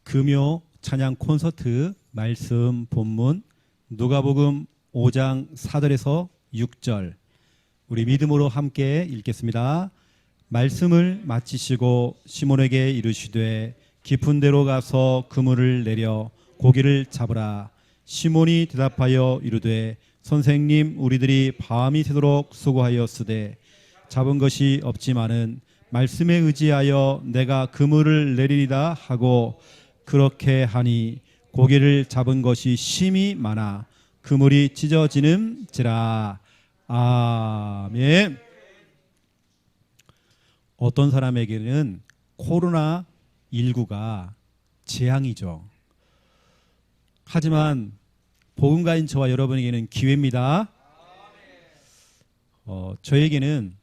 금요 찬양 콘서트 말씀 본문 누가복음 5장 4절에서 6절 우리 믿음으로 함께 읽겠습니다. 말씀을 마치시고 시몬에게 이르시되 깊은 데로 가서 그물을 내려 고기를 잡으라. 시몬이 대답하여 이르되 선생님, 우리들이 밤이 새도록 수고하였으되 잡은 것이 없지만은 말씀에 의지하여 내가 그물을 내리리다 하고 그렇게 하니 고기를 잡은 것이 심히 많아 그물이 찢어지는지라. 아멘. 어떤 사람에게는 코로나19가 재앙이죠. 하지만 복음가인 저와 여러분에게는 기회입니다. 저에게는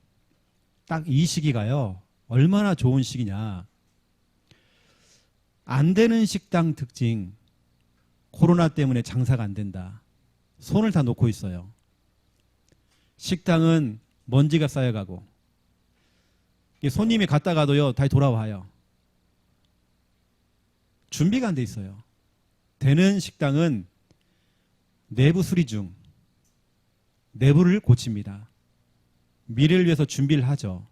딱 이 시기가요, 얼마나 좋은 시기냐. 안 되는 식당 특징, 코로나 때문에 장사가 안 된다. 손을 다 놓고 있어요. 식당은 먼지가 쌓여가고 손님이 갔다가도요 다시 돌아와요. 준비가 안 돼 있어요. 되는 식당은 내부 수리 중, 내부를 고칩니다. 미래를 위해서 준비를 하죠.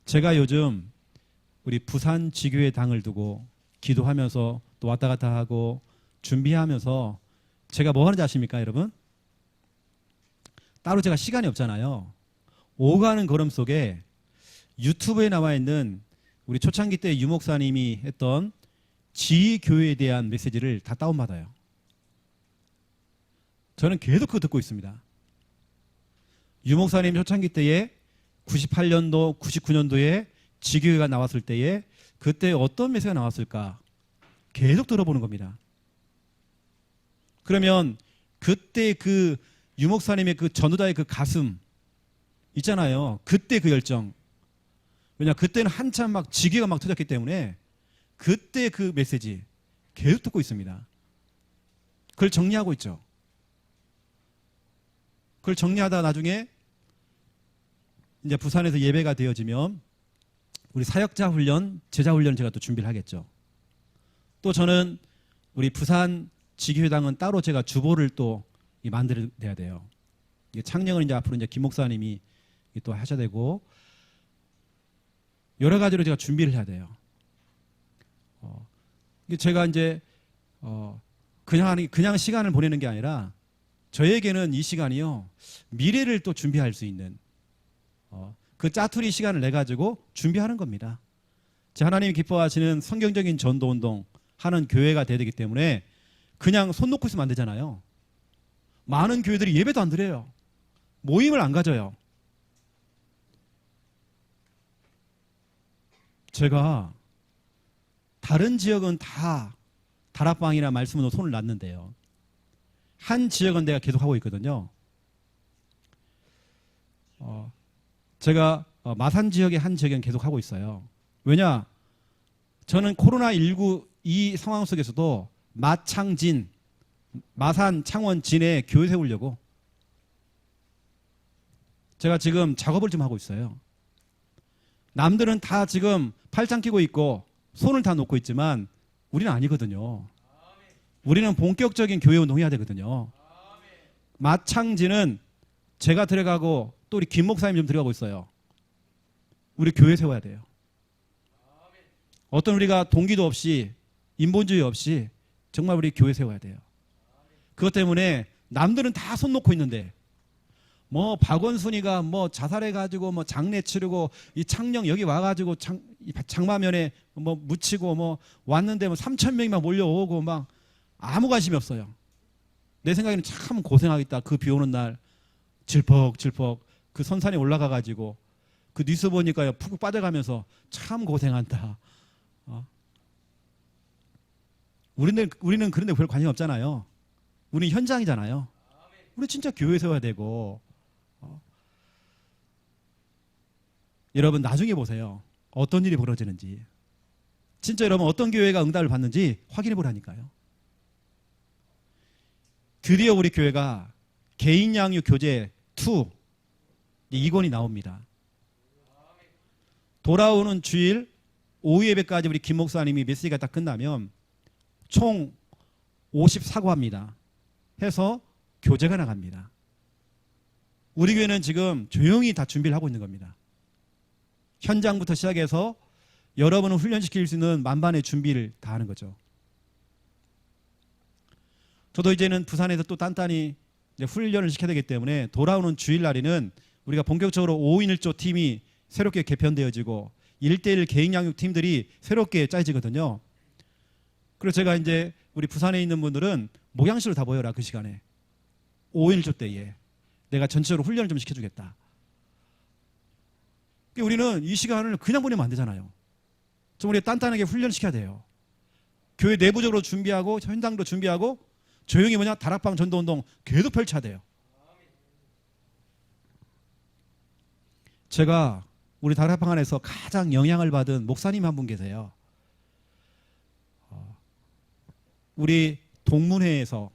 제가 요즘 우리 부산 지교회 당을 두고 기도하면서 또 왔다 갔다 하고 준비하면서 제가 뭐 하는지 아십니까, 여러분? 따로 제가 시간이 없잖아요. 오가는 걸음 속에 유튜브에 나와 있는 우리 초창기 때 유 목사님이 했던 지교회에 대한 메시지를 다 다운받아요. 저는 계속 그거 듣고 있습니다. 유 목사님 초창기 때에 98년도, 99년도에 지교회가 나왔을 때에 그때 어떤 메시지가 나왔을까 계속 들어보는 겁니다. 그러면 그때 그 유 목사님의 그 전도자의 그 가슴 있잖아요. 그때 그 열정. 왜냐, 그때는 한참 막 지교가 막 터졌기 때문에 그때 그 메시지 계속 듣고 있습니다. 그걸 정리하고 있죠. 그걸 정리하다 나중에 이제 부산에서 예배가 되어지면 우리 사역자 훈련, 제자 훈련 제가 또 준비를 하겠죠. 또 저는 우리 부산 지교회당은 따로 제가 주보를 또 만들어야 돼요. 이게 창령은 이제 앞으로 이제 김 목사님이 또 하셔야 되고 여러 가지로 제가 준비를 해야 돼요. 제가 이제 그냥 시간을 보내는 게 아니라 저에게는 이 시간이요, 미래를 또 준비할 수 있는 그 짜투리 시간을 내 가지고 준비하는 겁니다. 하나님이 기뻐하시는 성경적인 전도운동 하는 교회가 돼야 되기 때문에 그냥 손 놓고 있으면 안 되잖아요. 많은 교회들이 예배도 안 드려요. 모임을 안 가져요. 제가 다른 지역은 다 다락방이나 말씀으로 손을 놨는데요, 한 지역은 내가 계속 하고 있거든요. 제가 마산 지역의 한 지역은 계속 하고 있어요. 왜냐, 저는 코로나19 이 상황 속에서도 마창진, 마산, 창원, 진에 교회 세우려고 제가 지금 작업을 좀 하고 있어요. 남들은 다 지금 팔짱 끼고 있고 손을 다 놓고 있지만 우리는 아니거든요. 우리는 본격적인 교회 운동해야 되거든요. 마창진은 제가 들어가고 또 우리 김 목사님 좀 들어가고 있어요. 우리 교회 세워야 돼요. 어떤 우리가 동기도 없이 인본주의 없이 정말 우리 교회 세워야 돼요. 그것 때문에 남들은 다 손 놓고 있는데 뭐 박원순이가 뭐 자살해가지고 뭐 장례 치르고 이 창녕 여기 와가지고 장마면에 뭐 묻히고 뭐 왔는데 뭐 3,000명이 막 몰려오고 막 아무 관심이 없어요. 내 생각에는 참 고생하겠다. 그 비 오는 날 질퍽질퍽 그 선산에 올라가가지고 그 뉴스 보니까 푹 빠져가면서 참 고생한다. 우리는 그런데 별 관심 없잖아요. 우리는 현장이잖아요. 우리 진짜 교회 세워야 되고. 여러분 나중에 보세요. 어떤 일이 벌어지는지. 진짜 여러분 어떤 교회가 응답을 받는지 확인해 보라니까요. 드디어 우리 교회가 개인 양육 교재 2 권이 나옵니다. 돌아오는 주일 오후 예배까지 우리 김 목사님이 메시지가 딱 끝나면 총 54과입니다. 해서 교제가 나갑니다. 우리 교회는 지금 조용히 다 준비를 하고 있는 겁니다. 현장부터 시작해서 여러분을 훈련시킬 수 있는 만반의 준비를 다 하는 거죠. 저도 이제는 부산에서 또 단단히 이제 훈련을 시켜야 되기 때문에 돌아오는 주일날에는 우리가 본격적으로 5인 1조 팀이 새롭게 개편되어지고 1대1 개인 양육 팀들이 새롭게 짜여지거든요. 그래서 제가 이제 우리 부산에 있는 분들은 목양실로 다 모여라. 그 시간에 5인 1조 때에 내가 전체적으로 훈련을 좀 시켜주겠다. 우리는 이 시간을 그냥 보내면 안 되잖아요. 좀 우리 단단하게 훈련시켜야 돼요. 교회 내부적으로 준비하고 현장도 준비하고 조용히 다락방 전도운동 계속 펼쳐야 돼요. 제가 우리 다락방 안에서 가장 영향을 받은 목사님 한 분 계세요. 우리 동문회에서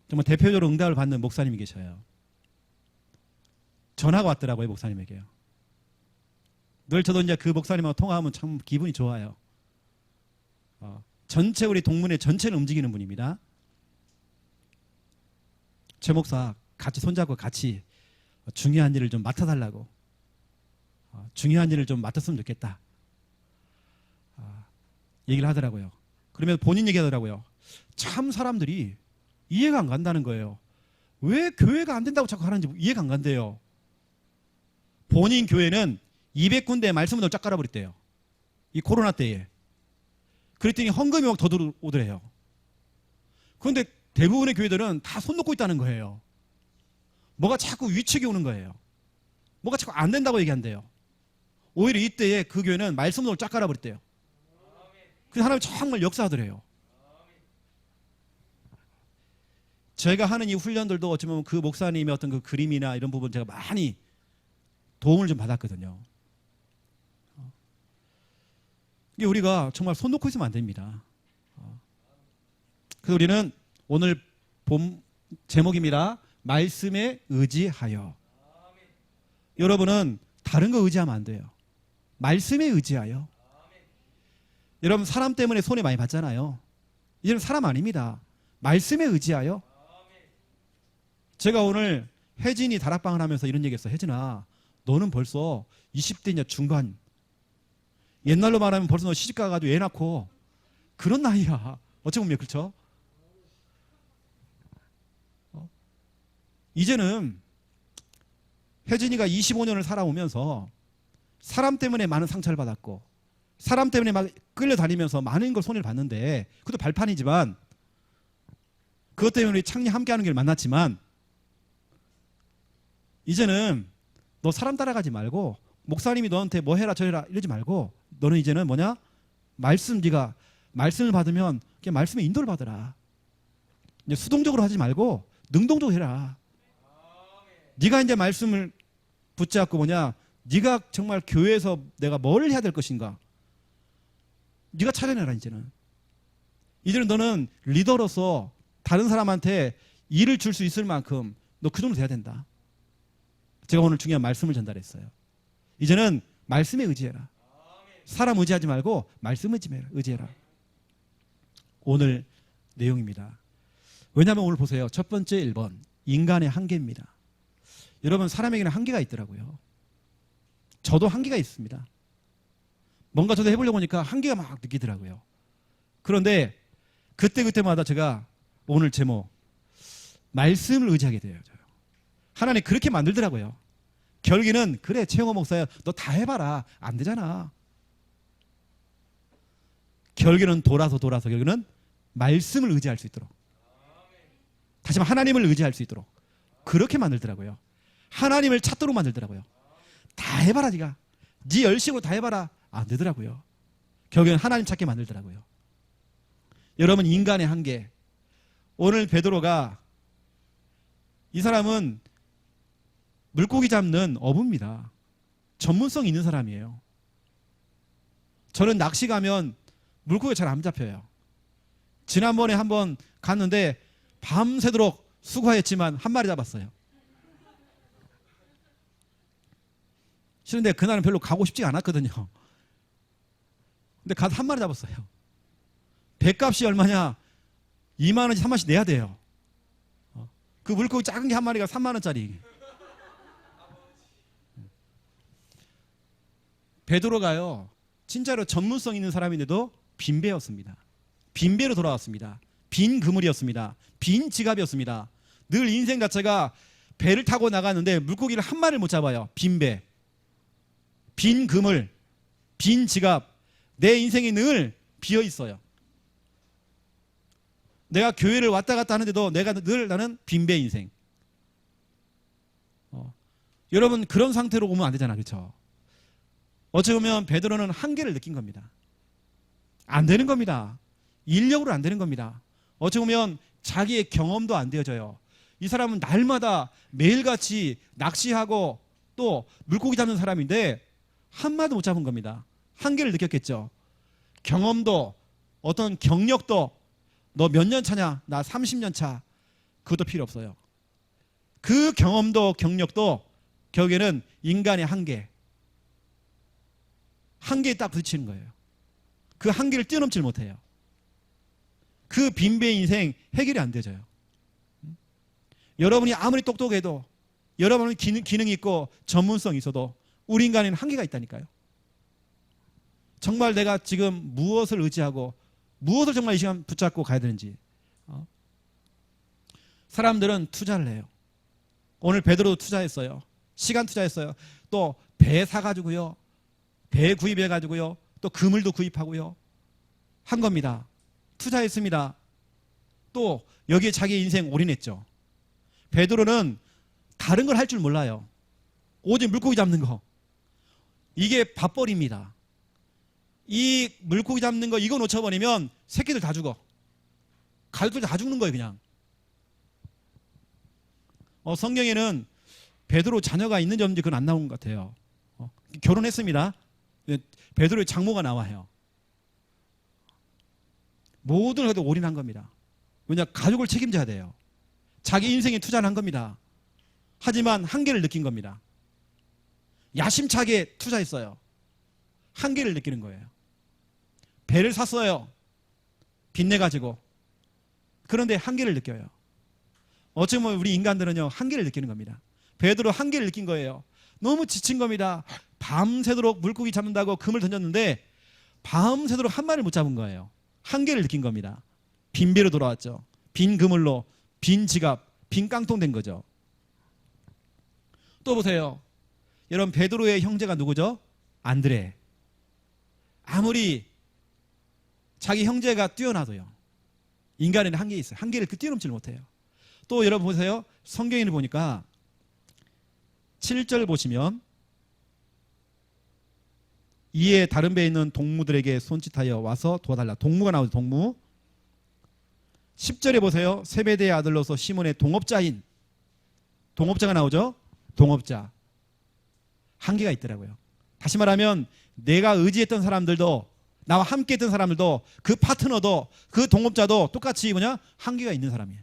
정말 대표적으로 응답을 받는 목사님이 계셔요. 전화가 왔더라고요, 목사님에게요. 늘 저도 이제 그 목사님하고 통화하면 참 기분이 좋아요. 전체 우리 동문회 전체를 움직이는 분입니다. 최 목사 같이 손잡고 같이 중요한 일을 좀 맡아달라고, 중요한 일을 좀 맡았으면 좋겠다 얘기를 하더라고요. 그러면 본인 얘기하더라고요. 참 사람들이 이해가 안 간다는 거예요. 왜 교회가 안 된다고 자꾸 하는지 이해가 안 간대요. 본인 교회는 200군데 말씀을 쫙 깔아버렸대요. 이 코로나 때에. 그랬더니 헌금이 막 더 들어오더래요. 그런데 대부분의 교회들은 다 손 놓고 있다는 거예요. 뭐가 자꾸 위축이 오는 거예요. 뭐가 자꾸 안 된다고 얘기한대요. 오히려 이때에 그 교회는 말씀으로 쫙 깔아버렸대요. 그래서 하나님 정말 역사하더래요. 제가 하는 이 훈련들도 어쩌면 그 목사님의 어떤 그 그림이나 이런 부분 제가 많이 도움을 좀 받았거든요. 이게 우리가 정말 손 놓고 있으면 안 됩니다. 그래서 우리는 오늘 본 제목입니다. 말씀에 의지하여. 여러분은 다른 거 의지하면 안 돼요. 말씀에 의지하여. 여러분 사람 때문에 손해 많이 봤잖아요. 이제는 사람 아닙니다. 말씀에 의지하여. 제가 오늘 혜진이 다락방을 하면서 이런 얘기했어요. 혜진아, 너는 벌써 20대냐 중반. 옛날로 말하면 벌써 너 시집 가가지고 애 낳고 그런 나이야. 어찌 보면 그렇죠? 이제는 혜진이가 25년을 살아오면서 사람 때문에 많은 상처를 받았고 사람 때문에 막 끌려다니면서 많은 걸 손해를 봤는데 그것도 발판이지만 그것 때문에 우리 창리 함께하는 길을 만났지만 이제는 너 사람 따라가지 말고 목사님이 너한테 뭐 해라 저 해라 이러지 말고 너는 이제는 네가 말씀을 받으면 그냥 말씀의 인도를 받으라. 이제 수동적으로 하지 말고 능동적으로 해라. 네가 이제 말씀을 붙잡고 네가 정말 교회에서 내가 뭘 해야 될 것인가. 네가 차려내라. 이제는 너는 리더로서 다른 사람한테 일을 줄 수 있을 만큼 너 그 정도 돼야 된다. 제가 오늘 중요한 말씀을 전달했어요. 이제는 말씀에 의지해라. 사람 의지하지 말고 말씀 의지해라. 오늘 내용입니다. 왜냐하면 오늘 보세요. 첫 번째 1번 인간의 한계입니다. 여러분 사람에게는 한계가 있더라고요. 저도 한계가 있습니다. 뭔가 저도 해보려고 하니까 한계가 막 느끼더라고요. 그런데 그때마다 제가 오늘 제목 말씀을 의지하게 돼요. 하나님 그렇게 만들더라고요. 결국에는 그래 최영호 목사야 너 다 해봐라. 안 되잖아. 결국에는 돌아서 결국에는 말씀을 의지할 수 있도록 다시 한번 하나님을 의지할 수 있도록 그렇게 만들더라고요. 하나님을 찾도록 만들더라고요. 다 해봐라 네가. 네 열심으로 다 해봐라. 안 되더라고요. 결국에는 하나님 찾게 만들더라고요. 여러분 인간의 한계. 오늘 베드로가 이 사람은 물고기 잡는 어부입니다. 전문성 있는 사람이에요. 저는 낚시 가면 물고기가 잘 안 잡혀요. 지난번에 한번 갔는데 밤새도록 수고했지만 한 마리 잡았어요. 싫은데 그날은 별로 가고 싶지 않았거든요. 근데 가서 한 마리 잡았어요. 배값이 얼마냐? 2만 원씩 3만원씩 내야 돼요. 그 물고기 작은 게 한 마리가 3만 원짜리. 베드로가요, 진짜로 전문성 있는 사람인데도 빈배였습니다. 빈배로 돌아왔습니다. 빈 그물이었습니다. 빈 지갑이었습니다. 늘 인생 자체가 배를 타고 나갔는데 물고기를 한 마리를 못 잡아요. 빈배, 빈 그물, 빈 지갑. 내 인생이 늘 비어 있어요. 내가 교회를 왔다 갔다 하는데도 내가 늘 나는 빈배 인생. 여러분 그런 상태로 오면 안 되잖아, 그렇죠? 어찌 보면 베드로는 한계를 느낀 겁니다. 안 되는 겁니다. 인력으로 안 되는 겁니다. 어찌 보면 자기의 경험도 안 되어져요. 이 사람은 날마다 매일같이 낚시하고 또 물고기 잡는 사람인데 한 마리도 못 잡은 겁니다. 한계를 느꼈겠죠. 경험도 어떤 경력도 너 몇 년 차냐? 나 30년 차. 그것도 필요 없어요. 그 경험도 경력도 결국에는 인간의 한계. 한계에 딱 부딪히는 거예요. 그 한계를 뛰어넘질 못해요. 그 빈배 인생 해결이 안 되져요. 여러분이 아무리 똑똑해도 여러분은 기능이 있고 전문성이 있어도 우리 인간에는 한계가 있다니까요. 정말 내가 지금 무엇을 의지하고 무엇을 정말 이 시간 붙잡고 가야 되는지. 사람들은 투자를 해요. 오늘 베드로도 투자했어요. 시간 투자했어요. 또 배 사가지고요. 배 구입해가지고요. 또 그물도 구입하고요. 한 겁니다. 투자했습니다. 또 여기에 자기 인생 올인했죠. 베드로는 다른 걸 할 줄 몰라요. 오직 물고기 잡는 거. 이게 밥벌이입니다. 이 물고기 잡는 거 이거 놓쳐버리면 새끼들 다 죽어. 가족들 다 죽는 거예요, 그냥. 성경에는 베드로 자녀가 있는지 없는지 그건 안 나온 것 같아요. 결혼했습니다. 베드로의 장모가 나와요. 모든 것에 올인한 겁니다. 왜냐, 가족을 책임져야 돼요. 자기 인생에 투자를 한 겁니다. 하지만 한계를 느낀 겁니다. 야심차게 투자했어요. 한계를 느끼는 거예요. 배를 샀어요. 빚내가지고. 그런데 한계를 느껴요. 어찌 보면 우리 인간들은요, 한계를 느끼는 겁니다. 베드로 한계를 느낀 거예요. 너무 지친 겁니다. 밤새도록 물고기 잡는다고 금을 던졌는데 밤새도록 한 마리를 못 잡은 거예요. 한계를 느낀 겁니다. 빈 배로 돌아왔죠. 빈 그물로, 빈 지갑, 빈 깡통 된 거죠. 또 보세요. 여러분, 베드로의 형제가 누구죠? 안드레. 아무리 자기 형제가 뛰어나도요, 인간에는 한계 있어요. 한계를 뛰어넘지 못해요. 또 여러분 보세요. 성경에는 보니까 7절 보시면 이에 다른 배에 있는 동무들에게 손짓하여 와서 도와달라. 동무가 나오죠. 동무. 10절에 보세요. 세베대의 아들로서 시몬의 동업자인, 동업자가 나오죠. 동업자. 한계가 있더라고요. 다시 말하면 내가 의지했던 사람들도, 나와 함께 했던 사람들도, 그 파트너도, 그 동업자도 똑같이 뭐냐? 한계가 있는 사람이에요.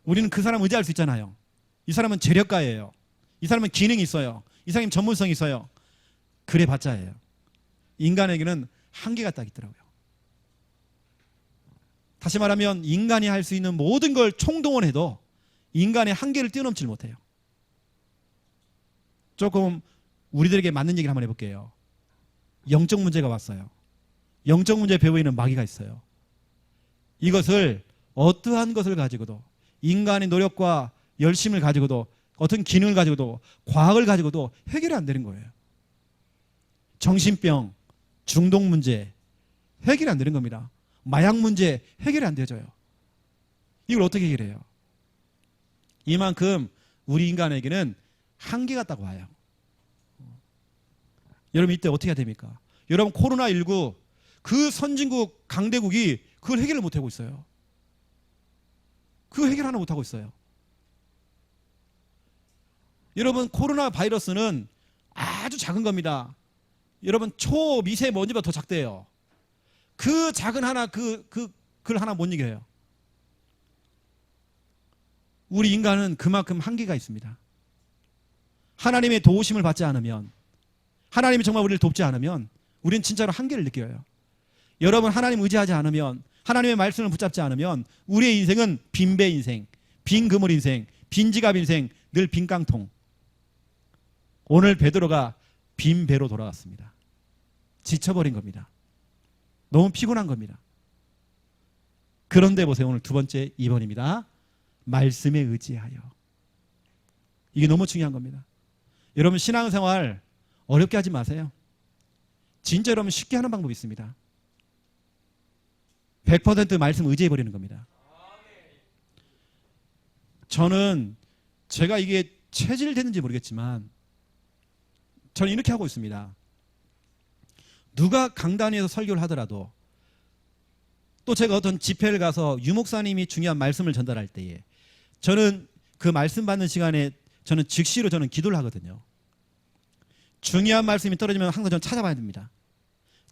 우리는 그 사람 의지할 수 있잖아요. 이 사람은 재력가예요. 이 사람은 기능이 있어요. 이 사람은 전문성이 있어요. 그래 봤자예요. 인간에게는 한계가 딱 있더라고요. 다시 말하면 인간이 할 수 있는 모든 걸 총동원해도 인간의 한계를 뛰어넘지 못해요. 조금 우리들에게 맞는 얘기를 한번 해볼게요. 영적 문제가 왔어요. 영적 문제 배우에는 마귀가 있어요. 이것을 어떠한 것을 가지고도, 인간의 노력과 열심을 가지고도, 어떤 기능을 가지고도, 과학을 가지고도 해결이 안 되는 거예요. 정신병, 중독 문제 해결이 안 되는 겁니다. 마약 문제 해결이 안 되져요. 이걸 어떻게 해결해요? 이만큼 우리 인간에게는 한계가 딱 와요. 여러분 이때 어떻게 해야 됩니까? 여러분 코로나19 그 선진국 강대국이 그걸 해결을 못하고 있어요. 그거 해결 하나 못하고 있어요. 여러분 코로나 바이러스는 아주 작은 겁니다. 여러분 초미세먼지보다 더 작대요. 그 작은 하나 그걸 하나 못 이겨요. 우리 인간은 그만큼 한계가 있습니다. 하나님의 도우심을 받지 않으면, 하나님이 정말 우리를 돕지 않으면 우린 진짜로 한계를 느껴요. 여러분 하나님 의지하지 않으면, 하나님의 말씀을 붙잡지 않으면 우리의 인생은 빈배 인생, 빈 그물 인생, 빈 지갑 인생, 늘 빈 깡통. 오늘 베드로가 빈 배로 돌아왔습니다. 지쳐버린 겁니다. 너무 피곤한 겁니다. 그런데 보세요. 오늘 두 번째 2번입니다. 말씀에 의지하여. 이게 너무 중요한 겁니다. 여러분 신앙생활 어렵게 하지 마세요. 진짜 여러분 쉽게 하는 방법이 있습니다. 100% 말씀 의지해버리는 겁니다. 저는 제가 이게 체질되는지 모르겠지만 저는 이렇게 하고 있습니다. 누가 강단위에서 설교를 하더라도 또 제가 어떤 집회를 가서 유목사님이 중요한 말씀을 전달할 때에 저는 그 말씀 받는 시간에 저는 즉시로 저는 기도를 하거든요. 중요한 말씀이 떨어지면 항상 저는 찾아봐야 됩니다.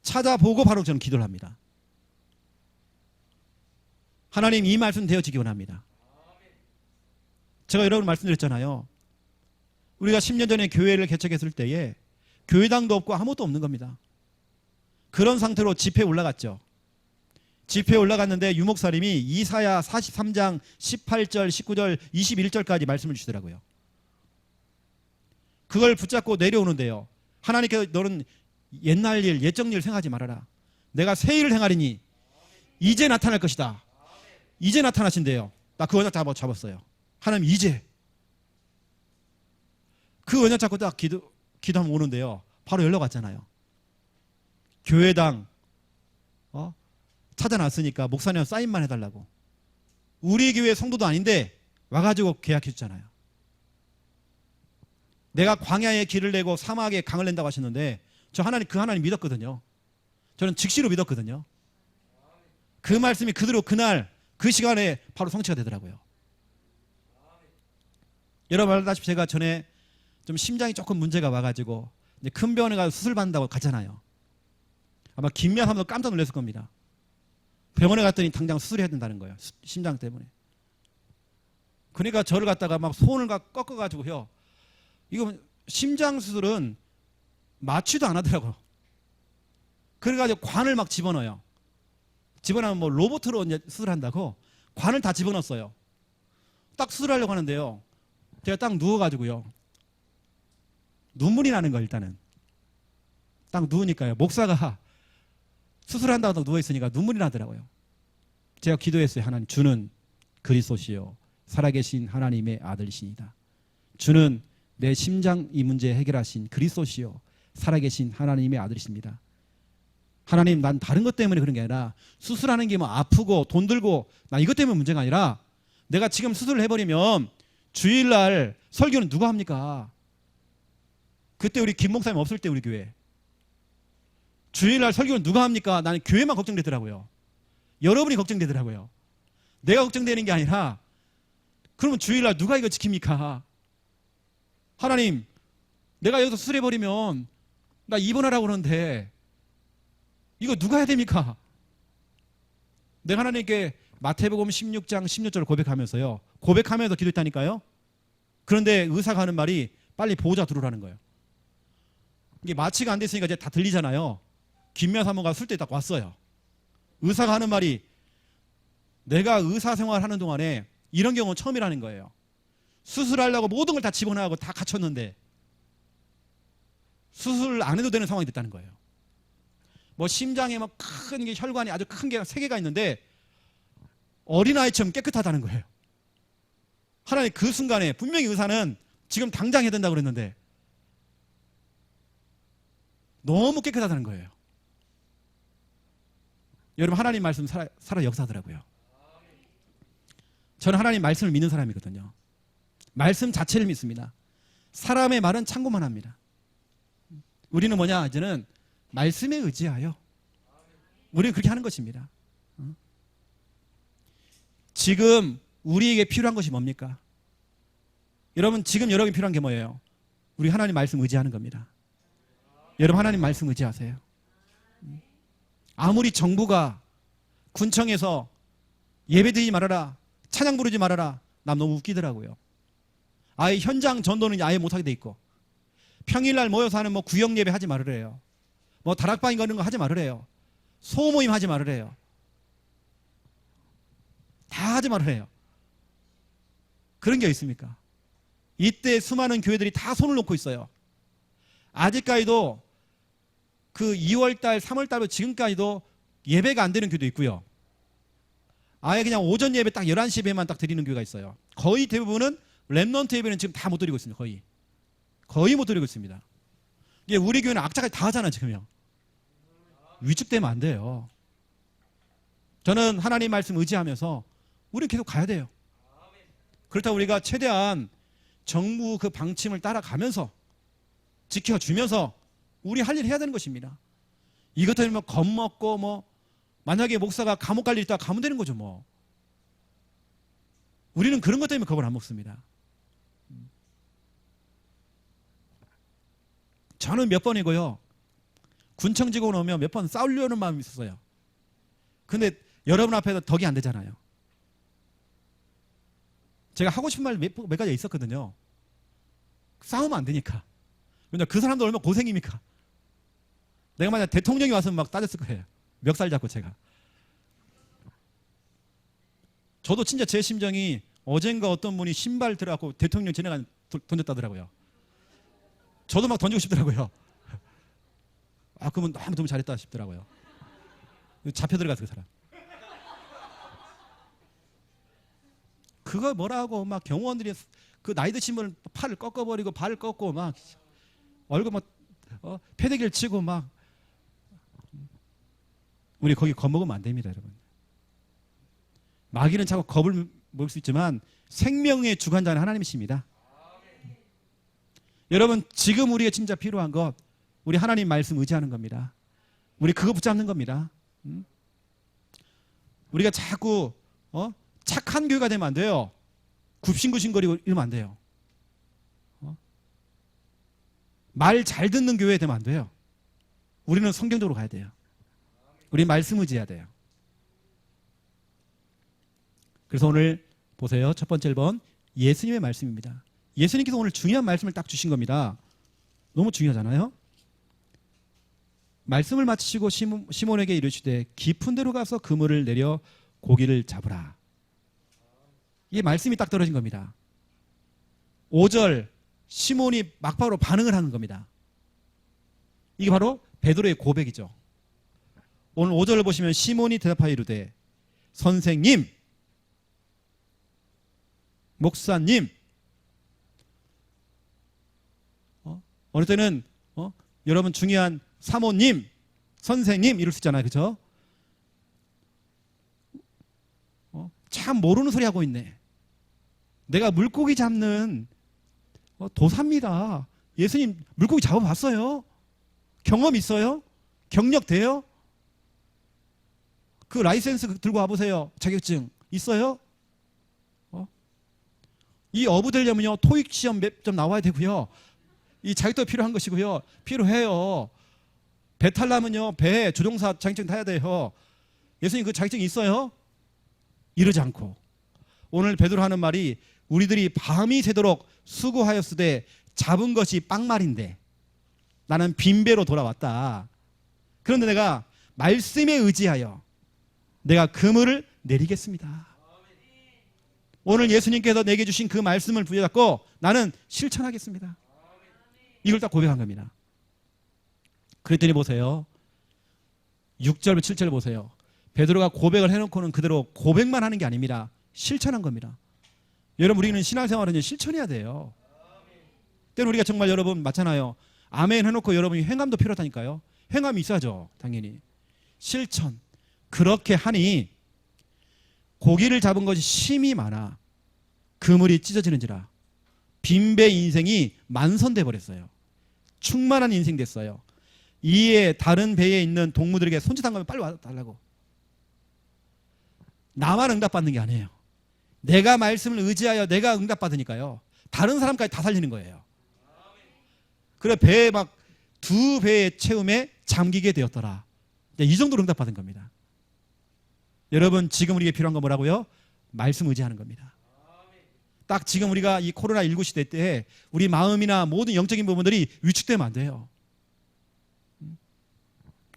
찾아보고 바로 저는 기도를 합니다. 하나님 이 말씀 되어지기 원합니다. 제가 여러분 말씀드렸잖아요. 우리가 10년 전에 교회를 개척했을 때에 교회당도 없고 아무것도 없는 겁니다. 그런 상태로 집회에 올라갔죠. 집회에 올라갔는데 유목사님이 이사야 43장 18절, 19절, 21절까지 말씀을 주시더라고요. 그걸 붙잡고 내려오는데요. 하나님께서 너는 옛날 일, 옛적 일 생각하지 말아라. 내가 새 일을 행하리니 이제 나타날 것이다. 이제 나타나신대요. 나 그 언약 잡았어요. 하나님 이제. 그 언약 잡고 딱 기도하면 오는데요. 바로 연락 왔잖아요. 교회당 찾아놨으니까 목사님 사인만 해달라고. 우리 교회 성도도 아닌데 와가지고 계약해 줬잖아요. 내가 광야에 길을 내고 사막에 강을 낸다고 하셨는데 저 하나님 그 하나님 믿었거든요. 저는 즉시로 믿었거든요. 그 말씀이 그대로 그날 그 시간에 바로 성취가 되더라고요. 여러분 알다시피 제가 전에 좀 심장이 조금 문제가 와가지고 이제 큰 병원에 가서 수술 받는다고 갔잖아요. 아마 김미아 사람도 깜짝 놀랐을 겁니다. 병원에 갔더니 당장 수술해야 된다는 거예요. 심장 때문에. 그러니까 저를 갖다가 막 손을 꺾어가지고요. 이거 심장 수술은 마취도 안 하더라고요. 그래가지고 관을 막 집어넣어요. 집어넣으면 뭐 로봇으로 이제 수술한다고 관을 다 집어넣었어요. 딱 수술하려고 하는데요. 제가 딱 누워가지고요. 눈물이 나는 거예요, 일단은. 딱 누우니까요. 목사가 수술한다고 누워있으니까 눈물이 나더라고요. 제가 기도했어요. 하나님, 주는 그리스도시요 살아계신 하나님의 아들이시니다. 주는 내 심장 이 문제 해결하신 그리스도시요 살아계신 하나님의 아들이십니다. 하나님, 난 다른 것 때문에 그런 게 아니라 수술하는 게 뭐 아프고 돈 들고 나 이것 때문에 문제가 아니라 내가 지금 수술을 해버리면 주일날 설교는 누가 합니까? 그때 우리 김 목사님 없을 때 우리 교회 주일날 설교는 누가 합니까? 나는 교회만 걱정되더라고요. 여러분이 걱정되더라고요. 내가 걱정되는 게 아니라 그러면 주일날 누가 이거 지킵니까? 하나님, 내가 여기서 수술해버리면 나 입원하라고 그러는데 이거 누가 해야 됩니까? 내가 하나님께 마태복음 16장 16절을 고백하면서요. 고백하면서 기도했다니까요. 그런데 의사가 하는 말이 빨리 보호자 들어오라는 거예요. 이게 마취가 안 됐으니까 이제 다 들리잖아요. 김미아 사모가 술 때 딱 왔어요. 의사가 하는 말이 내가 의사 생활하는 동안에 이런 경우는 처음이라는 거예요. 수술하려고 모든 걸 다 집어넣고 다 갖췄는데 수술 안 해도 되는 상황이 됐다는 거예요. 뭐 심장에 막 큰 게 혈관이 아주 큰 게 3개가 있는데 어린아이처럼 깨끗하다는 거예요. 하나님 그 순간에 분명히 의사는 지금 당장 해야 된다고 그랬는데 너무 깨끗하다는 거예요. 여러분 하나님 말씀 살아 역사하더라고요. 저는 하나님 말씀을 믿는 사람이거든요. 말씀 자체를 믿습니다. 사람의 말은 참고만 합니다. 우리는 뭐냐 이제는 말씀에 의지하여 우리는 그렇게 하는 것입니다. 지금 우리에게 필요한 것이 뭡니까? 여러분 지금 여러분이 필요한 게 뭐예요? 우리 하나님 말씀 의지하는 겁니다. 여러분 하나님 말씀 의지하세요. 아무리 정부가 군청에서 예배드리지 말아라, 찬양 부르지 말아라, 난 너무 웃기더라고요. 아예 현장 전도는 아예 못하게 돼 있고 평일날 모여서 하는 뭐 구역 예배 하지 말으래요. 뭐 다락방 이런 거 하지 말으래요. 소모임 하지 말으래요. 다 하지 말으래요. 그런 게 있습니까? 이때 수많은 교회들이 다 손을 놓고 있어요. 아직까지도 그 2월달, 3월달부터 지금까지도 예배가 안 되는 교회도 있고요. 아예 그냥 오전 예배 딱 11시 예배만 딱 드리는 교회가 있어요. 거의 대부분은 렘넌트 예배는 지금 다 못 드리고 있습니다. 거의 못 드리고 있습니다. 이게 우리 교회는 악자까지 다 하잖아요, 지금요. 위축되면 안 돼요. 저는 하나님 말씀 의지하면서 우리는 계속 가야 돼요. 그렇다고 우리가 최대한 정부 그 방침을 따라가면서 지켜주면서 우리 할 일 해야 되는 것입니다. 이것 때문에 겁먹고 뭐 만약에 목사가 감옥 갈 일 있다가 가면 되는 거죠 뭐. 우리는 그런 것 때문에 겁을 안 먹습니다. 저는 몇 번이고요. 군청 직원 오면 몇 번 싸우려는 마음이 있었어요. 근데 여러분 앞에서 덕이 안 되잖아요. 제가 하고 싶은 말 몇 가지 있었거든요. 싸우면 안 되니까. 왜냐면 그 사람도 얼마나 고생입니까? 내가 만약 대통령이 와서 막 따졌을 거예요. 멱살 잡고 제가. 저도 진짜 제 심정이 어젠가 어떤 분이 신발 들어갖고 대통령 지나간 던졌다더라고요. 저도 막 던지고 싶더라고요. 아, 그러면 너무 잘했다 싶더라고요. 잡혀 들어가서 그 사람. 그거 뭐라고 막 경호원들이 그 나이 드신 분을 팔을 꺾어버리고 발을 꺾고 막 얼굴 막 패대기를 치고 막 우리 거기 겁먹으면 안 됩니다, 여러분. 마귀는 자꾸 겁을 먹을 수 있지만 생명의 주관자는 하나님이십니다. 여러분 지금 우리가 진짜 필요한 것 우리 하나님 말씀 의지하는 겁니다. 우리 그거 붙잡는 겁니다. 우리가 자꾸 착한 교회가 되면 안 돼요. 굽신굽신거리고 이러면 안 돼요. 말 잘 듣는 교회 되면 안 돼요. 우리는 성경적으로 가야 돼요. 우리 말씀 의지해야 돼요. 그래서 오늘 보세요. 첫 번째 1번 예수님의 말씀입니다. 예수님께서 오늘 중요한 말씀을 딱 주신 겁니다. 너무 중요하잖아요. 말씀을 마치시고 시몬에게 이르시되 깊은 데로 가서 그물을 내려 고기를 잡으라. 이게 말씀이 딱 떨어진 겁니다. 5절 시몬이 막바로 반응을 하는 겁니다. 이게 바로 베드로의 고백이죠. 오늘 5절을 보시면 시몬이 대답하여 이르되 선생님, 목사님, 어느 때는 여러분 중요한 사모님, 선생님 이럴 수 있잖아요, 그렇죠? 참 모르는 소리 하고 있네. 내가 물고기 잡는 도사입니다. 예수님 물고기 잡아봤어요? 경험 있어요? 경력 돼요? 그 라이센스 들고 와보세요. 자격증 있어요? 이 어부 되려면요 토익 시험 몇 점 나와야 되고요. 이 자격도 필요한 것이고요. 필요해요. 배 타려면요 배 조종사 자격증 타야 돼요. 예수님 그 자격증 있어요? 이러지 않고 오늘 베드로 하는 말이 우리들이 밤이 새도록 수고하였으되 잡은 것이 빵말인데 나는 빈배로 돌아왔다. 그런데 내가 말씀에 의지하여 내가 그물을 내리겠습니다. 오늘 예수님께서 내게 주신 그 말씀을 부여잡고 나는 실천하겠습니다. 이걸 딱 고백한 겁니다. 그랬더니 보세요. 6절 7절 보세요. 베드로가 고백을 해놓고는 그대로 고백만 하는 게 아닙니다. 실천한 겁니다. 여러분 우리는 신앙생활은 실천해야 돼요. 때는 우리가 정말 여러분 맞잖아요. 아멘 해놓고 여러분이 행함도 필요하다니까요. 행함이 있어야죠. 당연히. 실천. 그렇게 하니 고기를 잡은 것이 심이 많아 그물이 찢어지는지라 빈배 인생이 만선돼 버렸어요. 충만한 인생 됐어요. 이에 다른 배에 있는 동무들에게 손짓한 거면 빨리 와달라고. 나만 응답받는 게 아니에요. 내가 말씀을 의지하여 내가 응답받으니까요. 다른 사람까지 다 살리는 거예요. 그래 배에 막 2배의 채움에 잠기게 되었더라. 이 정도로 응답받은 겁니다. 여러분 지금 우리에게 필요한 건 뭐라고요? 말씀 의지하는 겁니다. 딱 지금 우리가 이 코로나19 시대 때 우리 마음이나 모든 영적인 부분들이 위축되면 안 돼요.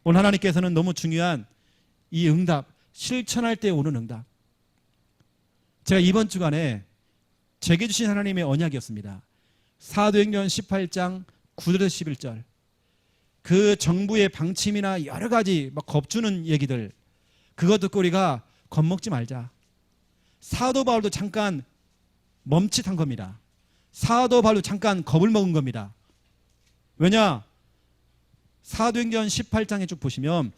오늘 하나님께서는 너무 중요한 이 응답, 실천할 때 오는 응답. 제가 이번 주간에 제게 주신 하나님의 언약이었습니다. 사도행전 18장 9절에서 11절. 그 정부의 방침이나 여러 가지 막 겁주는 얘기들, 그거 듣고 우리가 겁먹지 말자. 사도 바울도 잠깐 멈칫한 겁니다. 사도 바울도 잠깐 겁을 먹은 겁니다. 왜냐? 사도행전 18장에 쭉 보시면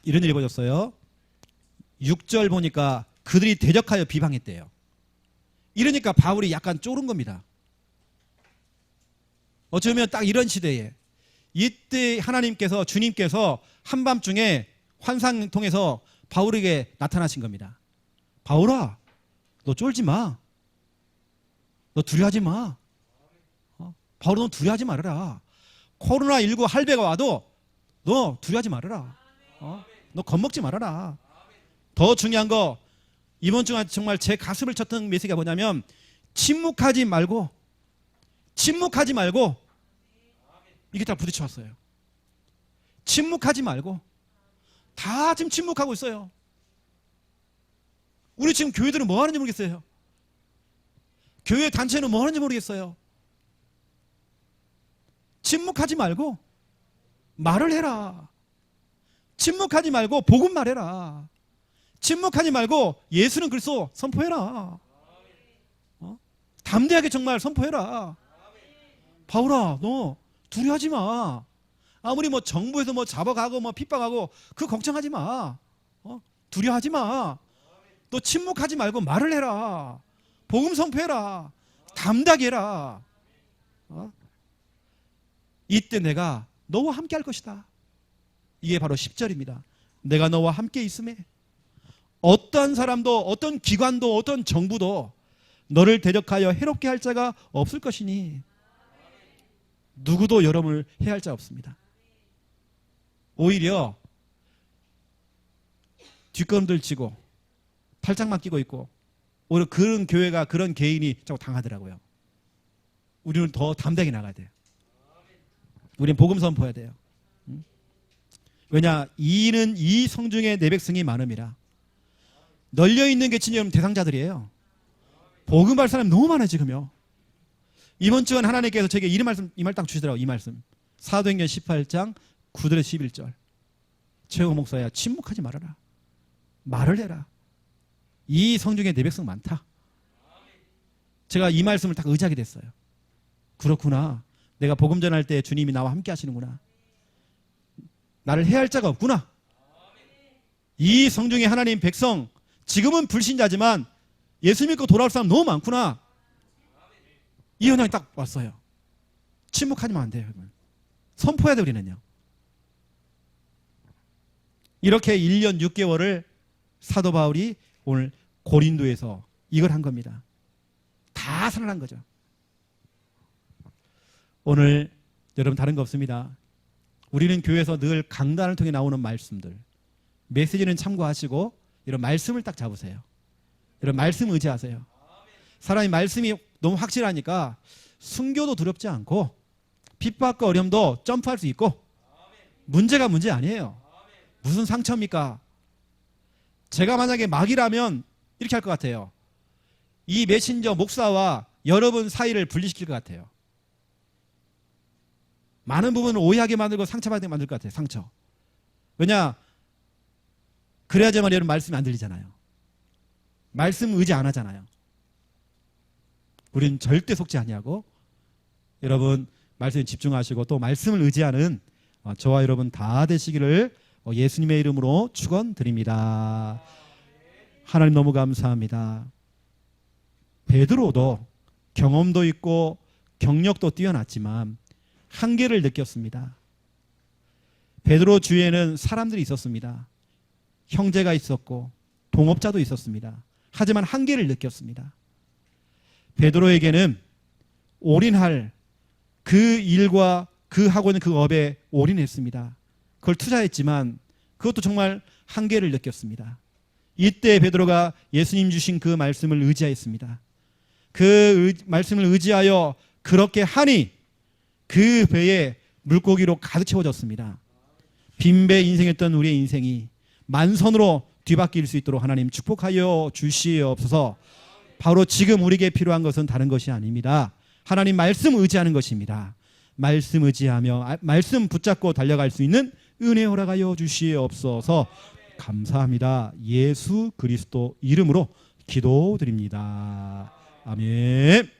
이런 일이 벌어졌어요. 6절 보니까 그들이 대적하여 비방했대요. 이러니까 바울이 약간 쫄은 겁니다. 어쩌면 딱 이런 시대에, 이때 하나님께서, 주님께서 한밤중에 환상 통해서 바울에게 나타나신 겁니다. 바울아, 너 쫄지 마. 너 두려워하지 마. 바울아, 너 두려워하지 말아라. 코로나19 할배가 와도 너 두려워하지 말아라. 너 겁먹지 말아라. 더 중요한 거, 이번 주간 정말 제 가슴을 쳤던 메시지가 뭐냐면, 침묵하지 말고 이게 다 부딪혀왔어요. 침묵하지 말고. 다 지금 침묵하고 있어요. 우리 지금 교회들은 뭐 하는지 모르겠어요. 교회 단체는 뭐 하는지 모르겠어요. 침묵하지 말고 말을 해라. 침묵하지 말고 복음 말해라. 침묵하지 말고 예수는 그리스도 선포해라. 담대하게 정말 선포해라. 바울아, 너 두려워하지 마. 아무리 뭐 정부에서 뭐 잡아가고 뭐 핍박하고 그 걱정하지 마. 두려워하지 마. 너 침묵하지 말고 말을 해라. 복음 선포해라. 담대하게 해라. 이때 내가 너와 함께 할 것이다. 이게 바로 10절입니다. 내가 너와 함께 있음에 어떤 사람도, 어떤 기관도, 어떤 정부도 너를 대적하여 해롭게 할 자가 없을 것이니 누구도 여러분을 해할 자 없습니다. 오히려 뒷걸음들 치고 팔짱만 끼고 있고 오히려 그런 교회가, 그런 개인이 자꾸 당하더라고요. 우리는 더 담대하게 나가야 돼요. 우리는 복음 선포해야 돼요. 왜냐? 이는 이 성중에 내 백성이 많음이라. 널려있는 게 진짜 여러분 대상자들이에요. 복음 할 사람이 너무 많아요 지금요. 이번 주간 하나님께서 제게 이 말 딱 주시더라고요. 이 말씀, 사도행전 18장 9절에서 11절. 최고 목사야, 침묵하지 말아라. 말을 해라. 이 성중에 내 백성 많다. 제가 이 말씀을 딱 의지하게 됐어요. 그렇구나. 내가 복음 전할 때 주님이 나와 함께 하시는구나. 나를 해할 자가 없구나. 이 성중에 하나님 백성, 지금은 불신자지만 예수 믿고 돌아올 사람 너무 많구나. 이 현상이 딱 왔어요. 침묵하면 안 돼요. 여러분. 선포해야 돼. 우리는요. 이렇게 1년 6개월을 사도 바울이 오늘 고린도에서 이걸 한 겁니다. 다 선언한 거죠. 오늘 여러분 다른 거 없습니다. 우리는 교회에서 늘 강단을 통해 나오는 말씀들, 메시지는 참고하시고 이런 말씀을 딱 잡으세요. 이런 말씀 의지하세요. 사람이 말씀이 너무 확실하니까 순교도 두렵지 않고 핍박과 어려움도 점프할 수 있고 문제가 문제 아니에요. 무슨 상처입니까? 제가 만약에 막이라면 이렇게 할 것 같아요. 이 메신저 목사와 여러분 사이를 분리시킬 것 같아요. 많은 부분을 오해하게 만들고 상처받게 만들 것 같아요. 상처. 왜냐? 그래야지만 여러분 말씀이 안 들리잖아요. 말씀 의지 안 하잖아요. 우린 절대 속지 아니하고 여러분 말씀에 집중하시고 또 말씀을 의지하는 저와 여러분 다 되시기를 예수님의 이름으로 축원드립니다. 하나님 너무 감사합니다. 베드로도 경험도 있고 경력도 뛰어났지만 한계를 느꼈습니다. 베드로 주위에는 사람들이 있었습니다. 형제가 있었고 동업자도 있었습니다. 하지만 한계를 느꼈습니다. 베드로에게는 올인할 그 일과 그 하고 있는 그 업에 올인했습니다. 그걸 투자했지만 그것도 정말 한계를 느꼈습니다. 이때 베드로가 예수님 주신 그 말씀을 의지하였습니다. 그 말씀을 의지하여 그렇게 하니 그 배에 물고기로 가득 채워졌습니다. 빈배 인생이었던 우리의 인생이 만선으로 뒤바뀔 수 있도록 하나님 축복하여 주시옵소서. 바로 지금 우리에게 필요한 것은 다른 것이 아닙니다. 하나님 말씀 의지하는 것입니다. 말씀 의지하며 말씀 붙잡고 달려갈 수 있는 은혜 허락하여 주시옵소서. 감사합니다. 예수 그리스도 이름으로 기도드립니다. 아멘.